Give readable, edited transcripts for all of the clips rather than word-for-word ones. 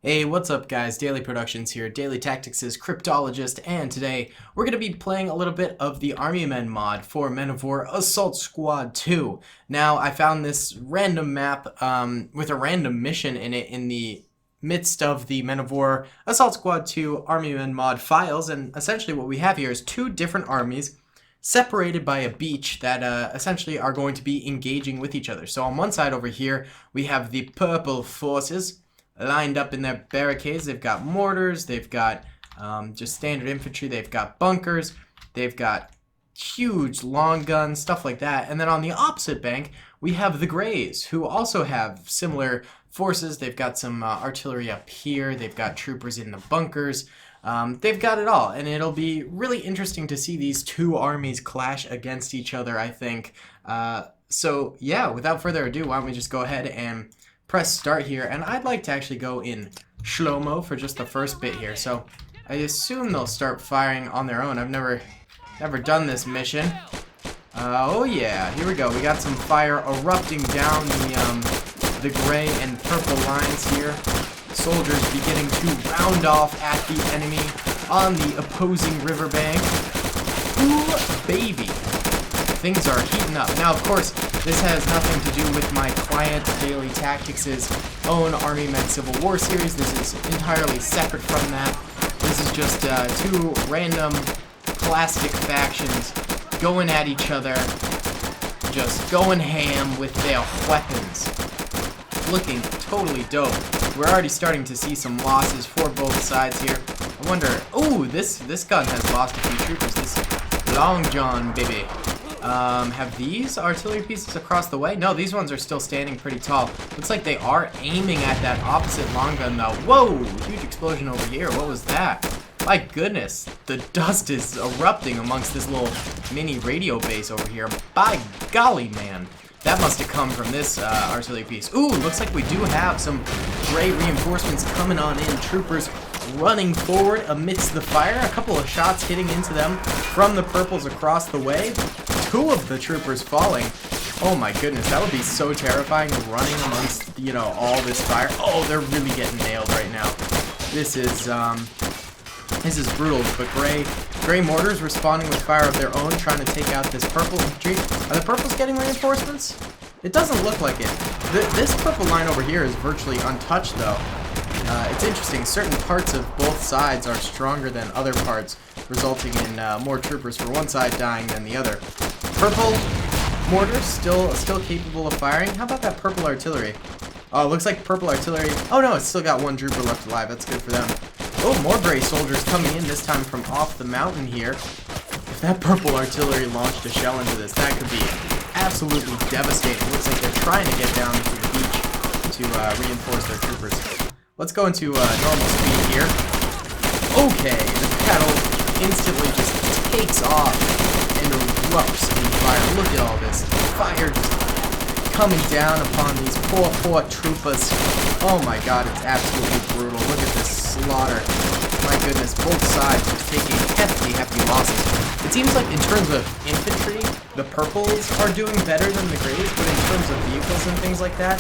Hey, what's up guys? Daily Productions here, Daily Tactics' Cryptologist, and today we're going to be playing a little bit of the Army Men mod for Men of War Assault Squad 2. Now, I found this random map with a random mission in it in the midst of the Men of War Assault Squad 2 Army Men mod files, and essentially what we have here is two different armies separated by a beach that essentially are going to be engaging with each other. So on one side over here, we have the purple forces lined up in their barricades. They've got mortars, they've got just standard infantry, they've got bunkers, they've got huge long guns, stuff like that. And then on the opposite bank, we have the Greys, who also have similar forces. They've got some artillery up here, they've got troopers in the bunkers. They've got it all, and it'll be really interesting to see these two armies clash against each other, I think. So yeah, without further ado, why don't we just go ahead and press start here, and I'd like to actually go in slow-mo for just the first bit here. So I assume they'll start firing on their own. I've never done this mission. Oh yeah, here we go. We got some fire erupting down the gray and purple lines here. Soldiers beginning to round off at the enemy on the opposing riverbank. Ooh, baby. Things are heating up. Now, of course, this has nothing to do with my client, Daily Tactics' own Army Men Civil War series. This is entirely separate from that. This is just two random plastic factions going at each other, just going ham with their weapons. Looking totally dope. We're already starting to see some losses for both sides here. I wonder, ooh, this gun has lost a few troopers. This Long John, baby. Have these artillery pieces across the way? No, these ones are still standing pretty tall. Looks like they are aiming at that opposite long gun though. Whoa! Huge explosion over here. What was that? My goodness, the dust is erupting amongst this little mini radio base over here. By golly, man. That must have come from this artillery piece. Ooh, looks like we do have some gray reinforcements coming on in. Troopers running forward amidst the fire. A couple of shots hitting into them from the purples across the way. Two of the troopers falling. Oh my goodness, that would be so terrifying, running amongst, you know, all this fire. Oh, they're really getting nailed right now. This is brutal, but gray mortars responding with fire of their own, trying to take out this purple infantry. Are the purples getting reinforcements? It doesn't look like it. This purple line over here is virtually untouched, though. It's interesting. Certain parts of both sides are stronger than other parts, resulting in more troopers for one side dying than the other. Purple mortars still capable of firing. How about that purple artillery? Oh, it looks like purple artillery. Oh no, it's still got one trooper left alive. That's good for them. Oh, more gray soldiers coming in, this time from off the mountain here. If that purple artillery launched a shell into this, that could be absolutely devastating. Looks like they're trying to get down to the beach to reinforce their troopers. Let's go into normal speed here. Okay, the battle instantly just takes off and erupts in fire. Look at all this fire just coming down upon these poor troopers. Oh my god, it's absolutely brutal. Look at this slaughter. My goodness, both sides are taking hefty losses. It seems like in terms of infantry, the purples are doing better than the grays, but in terms of vehicles and things like that,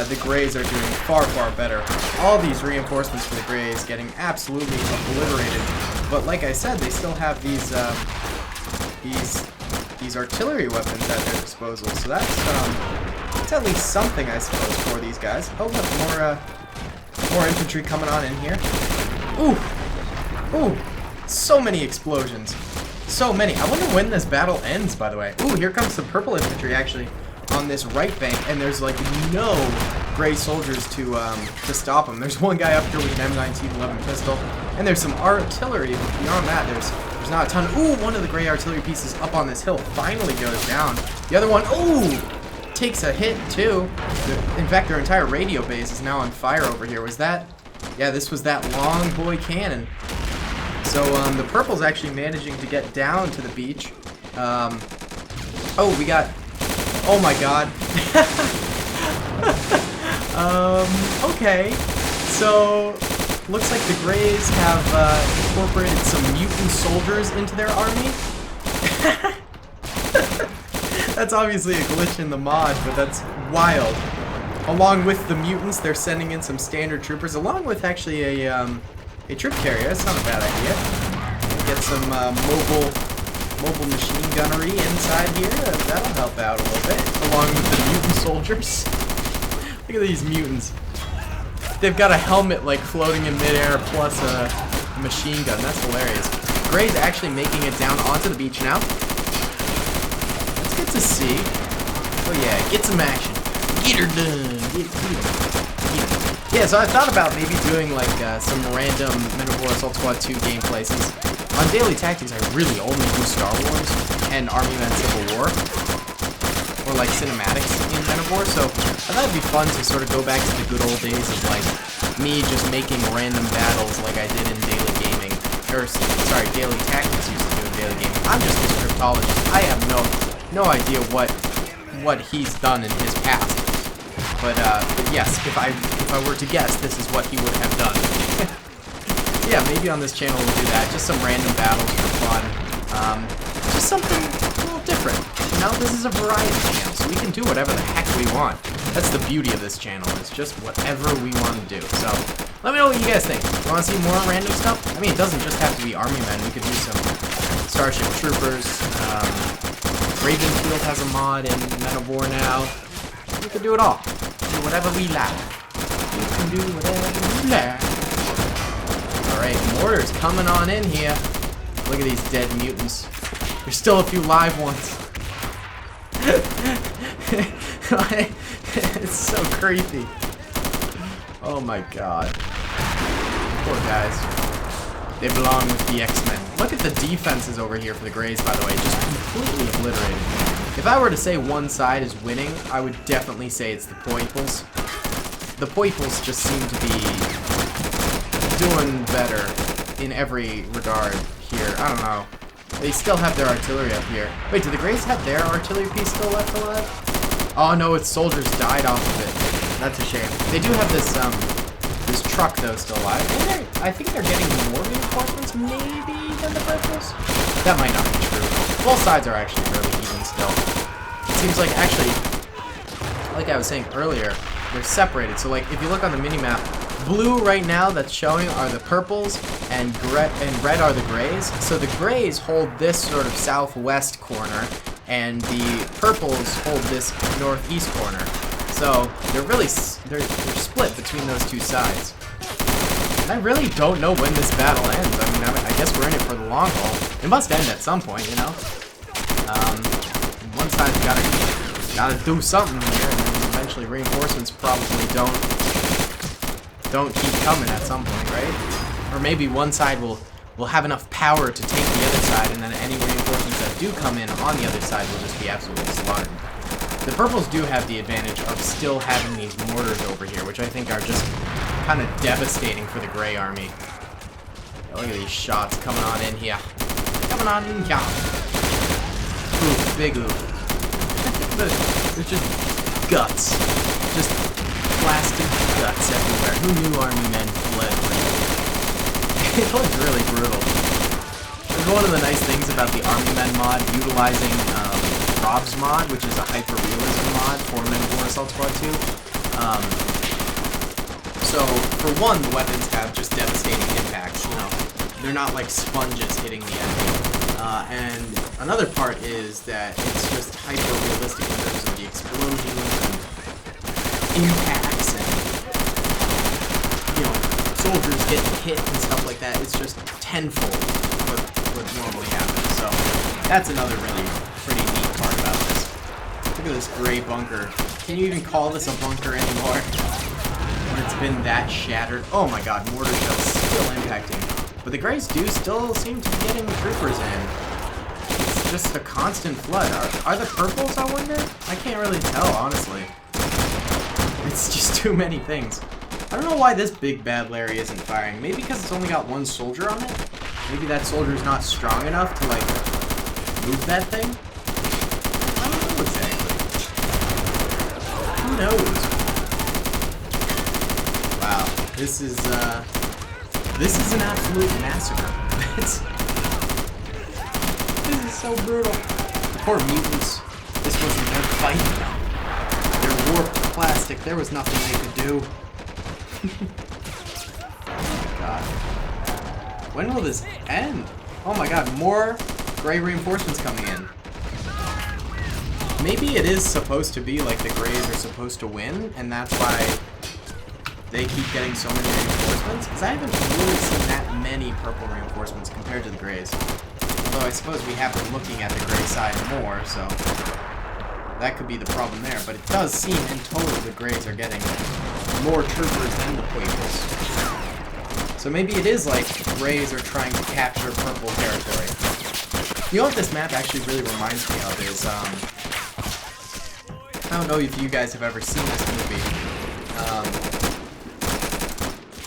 the grays are doing far better. All these reinforcements for the grays getting absolutely obliterated. But like I said, they still have these artillery weapons at their disposal, so that's at least something, I suppose, for these guys. Oh look, more infantry coming on in here. Ooh, so many explosions, so many. I wonder when this battle ends, by the way. Ooh, here comes the purple infantry actually on this right bank, and there's like no gray soldiers to stop them. There's one guy up here with an M1911 pistol, and there's some artillery, but beyond that, there's not a ton. Ooh, one of the gray artillery pieces up on this hill finally goes down. The other one, ooh, takes a hit too. In fact, their entire radio base is now on fire over here. Was that? Yeah, this was that long boy cannon. So the purple's actually managing to get down to the beach. Oh, we got. Oh my god. Okay. So looks like the Greys have incorporated some mutant soldiers into their army. That's obviously a glitch in the mod, but that's wild. Along with the mutants, they're sending in some standard troopers, along with actually a troop carrier. That's not a bad idea. Get some mobile machine gunnery inside here. That'll help out a little bit, along with the mutant soldiers. Look at these mutants. They've got a helmet like floating in midair plus a machine gun. That's hilarious. Gray's actually making it down onto the beach now. That's good to see. Oh yeah, get some action. Get her done. Get her. Yeah, so I thought about maybe doing like some random Men of War Assault Squad 2 gameplay, since on Daily Tactics I really only do Star Wars and Army Men Civil War, or like cinematics in Men of War, so I thought it'd be fun to sort of go back to the good old days of like me just making random battles like I did in Daily Gaming, or sorry, Daily Tactics used to do in Daily Gaming. I'm just a cryptologist. I have no idea what he's done in his past. But yes, if I were to guess, this is what he would have done. Yeah, maybe on this channel we'll do that. Just some random battles for fun. Just something a little different. You know, this is a variety channel, so we can do whatever the heck we want. That's the beauty of this channel. It's just whatever we want to do. So let me know what you guys think. You want to see more random stuff? I mean, it doesn't just have to be Army Men. We could do some Starship Troopers. Ravenfield has a mod in Men of War now. We can do it all. Do whatever we like. We can do whatever we like. Alright, Mulder's coming on in here. Look at these dead mutants. There's still a few live ones. It's so creepy. Oh my god. Poor guys. They belong with the X-Men. Look at the defenses over here for the Greys, by the way. Just completely obliterated. If I were to say one side is winning, I would definitely say it's the Poiples. The Poiples just seem to be doing better in every regard here. I don't know. They still have their artillery up here. Wait, do the Greys have their artillery piece still left alive? Oh no, its soldiers died off of it. That's a shame. They do have this this truck though still alive. And I think they're getting more reinforcements maybe than the Purples. That might not be true. Both sides are actually fairly even still. It seems like actually, like I was saying earlier, they're separated. So like if you look on the minimap, blue right now that's showing are the Purples, and red are the Greys. So the Greys hold this sort of southwest corner, and the Purples hold this northeast corner. So they're really they're split between those two sides. And I really don't know when this battle ends. I mean, I guess we're in it for the long haul. It must end at some point, you know. One side's gotta do something here, and then eventually reinforcements probably don't keep coming at some point, right? Or maybe one side will have enough power to take the other side, and then any reinforcements that do come in on the other side will just be absolutely slaughtered. The Purples do have the advantage of still having these mortars over here, which I think are just kind of devastating for the Grey army. Look at these shots coming on in here. Coming on in here. Oof, big oof. There's just guts. Just plastic guts everywhere. Who knew Army Men bled? It looks really brutal. It's one of the nice things about the Army Men mod utilizing Rob's mod, which is a hyper-realism mod for Men of War Assault Squad 2. So, for one, the weapons have just devastating impacts, you know. They're not like sponges hitting the enemy. And another part is that it's just hyper-realistic in terms of the explosions and impacts and, you know, soldiers getting hit and stuff like that. It's just tenfold what normally happens. So, that's another really pretty neat part about this. Look at this gray bunker. Can you even call this a bunker anymore? When it's been that shattered. Oh my god, mortar shells still impacting. But the Greys do still seem to be getting troopers in. It's just a constant flood. Are the Purples, I wonder? I can't really tell, honestly. It's just too many things. I don't know why this big bad Larry isn't firing. Maybe because it's only got one soldier on it? Maybe that soldier's not strong enough to, like, move that thing? I don't know exactly. Who knows? Wow, this is an absolute massacre. This is so brutal. The poor mutants. This wasn't their fight. They're warped. plastic. There was nothing they could do. Oh my god. When will this end? Oh my god, more gray reinforcements coming in. Maybe it is supposed to be like the grays are supposed to win, and that's why they keep getting so many reinforcements. Because I haven't really seen that many purple reinforcements compared to the grays. Although I suppose we have been looking at the gray side more, so that could be the problem there. But it does seem in total the grays are getting more troopers than the purples. So maybe it is like grays are trying to capture purple territory. You know what this map actually really reminds me of is, I don't know if you guys have ever seen this movie,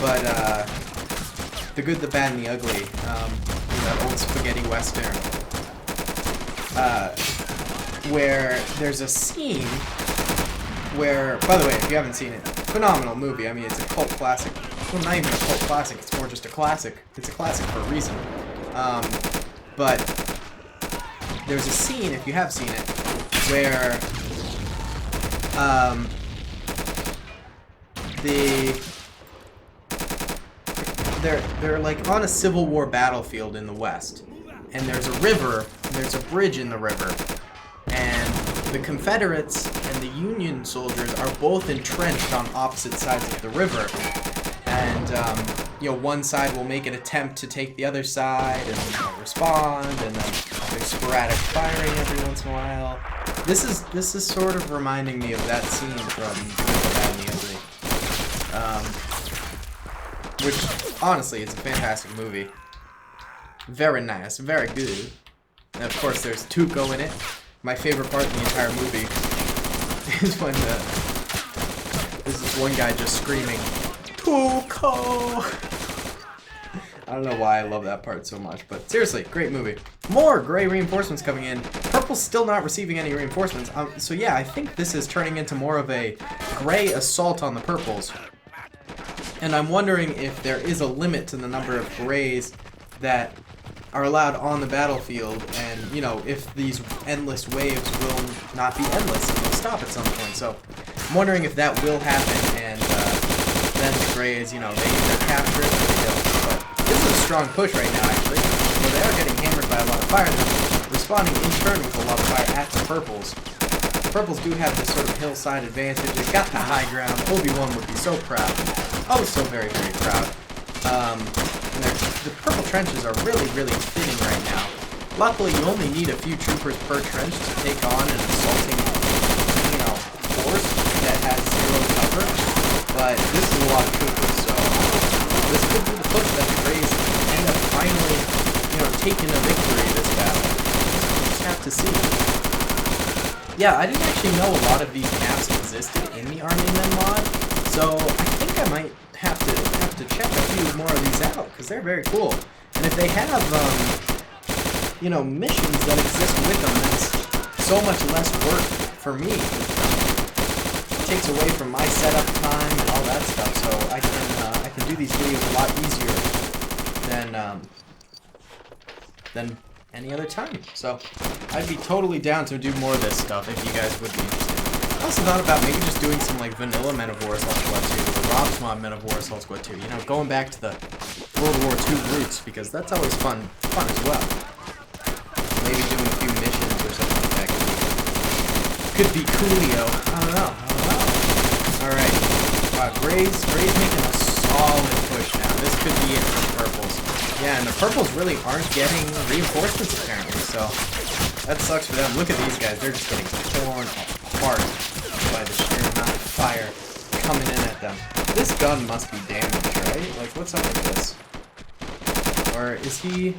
but The Good, the Bad, and the Ugly, that old spaghetti western, where there's a scene where, by the way, if you haven't seen it, phenomenal movie. I mean, it's a cult classic. Well, not even a cult classic, it's more just a classic. It's a classic for a reason. But there's a scene, if you have seen it, where they're like on a Civil War battlefield in the West, and there's a river, there's a bridge in the river, and the Confederates and the Union soldiers are both entrenched on opposite sides of the river, and you know, one side will make an attempt to take the other side and respond, and then there's sporadic firing every once in a while. This is sort of reminding me of that scene from The Good, the Bad, and the Ugly, which honestly, it's a fantastic movie. Very nice, very good. And of course, there's Tuco in it. My favorite part in the entire movie is when there's this one guy just screaming, Tuco! I don't know why I love that part so much, but seriously, great movie. More gray reinforcements coming in. Purple's still not receiving any reinforcements. So yeah, I think this is turning into more of a gray assault on the purples. And I'm wondering if there is a limit to the number of grays that are allowed on the battlefield, and, you know, if these endless waves will not be endless and they'll stop at some point. So I'm wondering if that will happen, and then the grays, you know, they either capture it or they don't. But this is a strong push right now, actually. So they are getting hammered by a lot of fire. They're responding in turn with a lot of fire at the purples. The purples do have this sort of hillside advantage. They've got the high ground. Obi-Wan would be so proud. Oh, so very, very proud. And the purple trenches are really, really thinning right now. Luckily, you only need a few troopers per trench to take on an assaulting, you know, force that has zero cover. But this is a lot of troopers, so this could be the push that the Grays end up finally, you know, taking a victory this battle. We'll just have to see. Yeah, I didn't actually know a lot of these maps existed in the Army Men mod, so I think I might have to check a few more of these out, because they're very cool. And if they have, you know, missions that exist with them, that's so much less work for me. It takes away from my setup time and all that stuff, so I can do these videos a lot easier than any other time. So I'd be totally down to do more of this stuff if you guys would be interested. I also thought about maybe just doing some like vanilla Men of War Assault Squad 2 or Rob's Mod Men of War Assault Squad 2, you know, going back to the World War II roots, because that's always fun as well. Maybe doing a few missions or something like that could be coolio. I don't know. Alright. Wow, Gray's making a solid push now. This could be it for the purples. Yeah, and the purples really aren't getting reinforcements apparently, so that sucks for them. Look at these guys, they're just getting torn apart by the sheer amount of fire coming in at them. This gun must be damaged, right? Like, what's up with this? Or is he...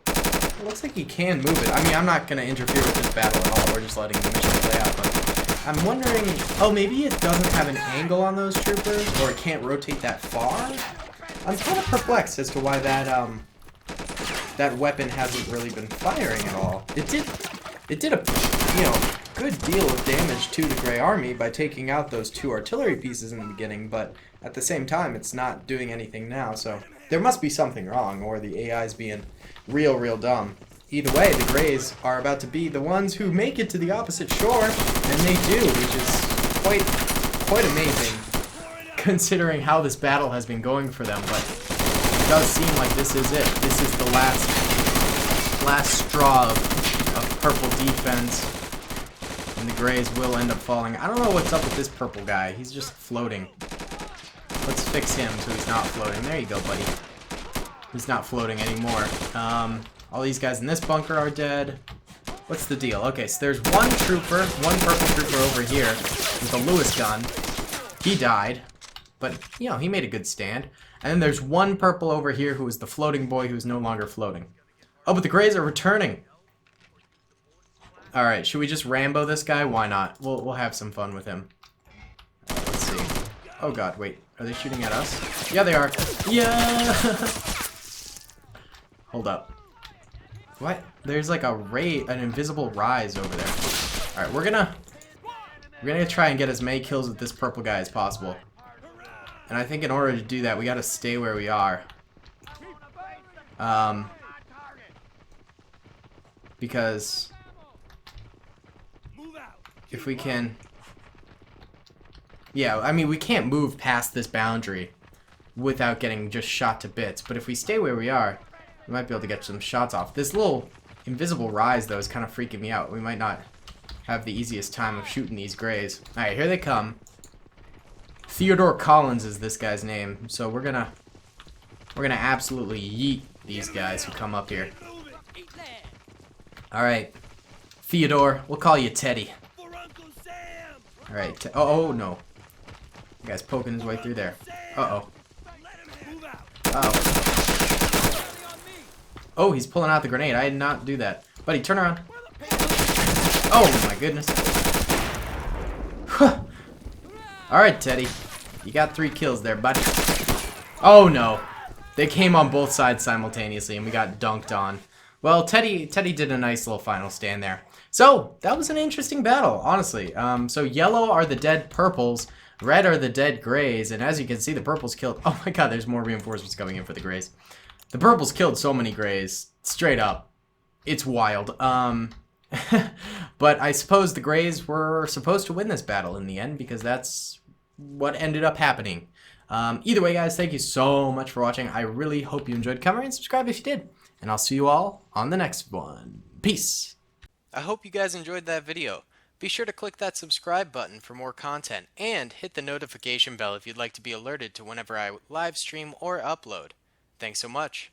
It looks like he can move it. I mean, I'm not going to interfere with this battle at all. We're just letting the mission play out, but I'm wondering... Oh, maybe it doesn't have an angle on those troopers, or it can't rotate that far? I'm kind of perplexed as to why that, that weapon hasn't really been firing at all. It did a, you know, good deal of damage to the Grey Army by taking out those 2 artillery pieces in the beginning, but at the same time, it's not doing anything now, so there must be something wrong, or the AI's being real dumb. Either way, the Greys are about to be the ones who make it to the opposite shore, and they do, which is quite quite amazing considering how this battle has been going for them, but it does seem like this is it. This is the last straw of purple defense, and the grays will end up falling. I don't know what's up with this purple guy. He's just floating. Let's fix him so he's not floating. There you go, buddy. He's not floating anymore. All these guys in this bunker are dead. What's the deal? Okay, so there's one trooper, one purple trooper over here with a Lewis gun. He died, but, you know, he made a good stand. And then there's one purple over here who is the floating boy who's no longer floating. Oh, but the grays are returning. Alright, should we just Rambo this guy? Why not? We'll have some fun with him. Let's see. Oh god, wait. Are they shooting at us? Yeah, they are. Yeah! Hold up. What? There's like an invisible rise over there. Alright, we're gonna try and get as many kills with this purple guy as possible. And I think in order to do that, we gotta stay where we are. Because if we can... Yeah, I mean, we can't move past this boundary without getting just shot to bits. But if we stay where we are, we might be able to get some shots off. This little invisible rise, though, is kind of freaking me out. We might not have the easiest time of shooting these grays. Alright, here they come. Theodore Collins is this guy's name. So we're gonna absolutely yeet these guys who come up here. Alright. Theodore, we'll call you Teddy. Alright, oh no. The guy's poking his way through there. Uh-oh. Uh-oh. Oh, he's pulling out the grenade. I did not do that. Buddy, turn around. Oh my goodness. Alright, Teddy. You got 3 kills there, buddy. Oh no. They came on both sides simultaneously and we got dunked on. Well, Teddy did a nice little final stand there. So, that was an interesting battle, honestly. So yellow are the dead purples, red are the dead grays, and as you can see, the purples killed... Oh my god, there's more reinforcements coming in for the grays. The purples killed so many grays, straight up. It's wild. But I suppose the grays were supposed to win this battle in the end, because that's what ended up happening. Either way, guys, thank you so much for watching. I really hope you enjoyed. Comment and subscribe if you did. And I'll see you all on the next one. Peace. I hope you guys enjoyed that video. Be sure to click that subscribe button for more content, and hit the notification bell if you'd like to be alerted to whenever I live stream or upload. Thanks so much.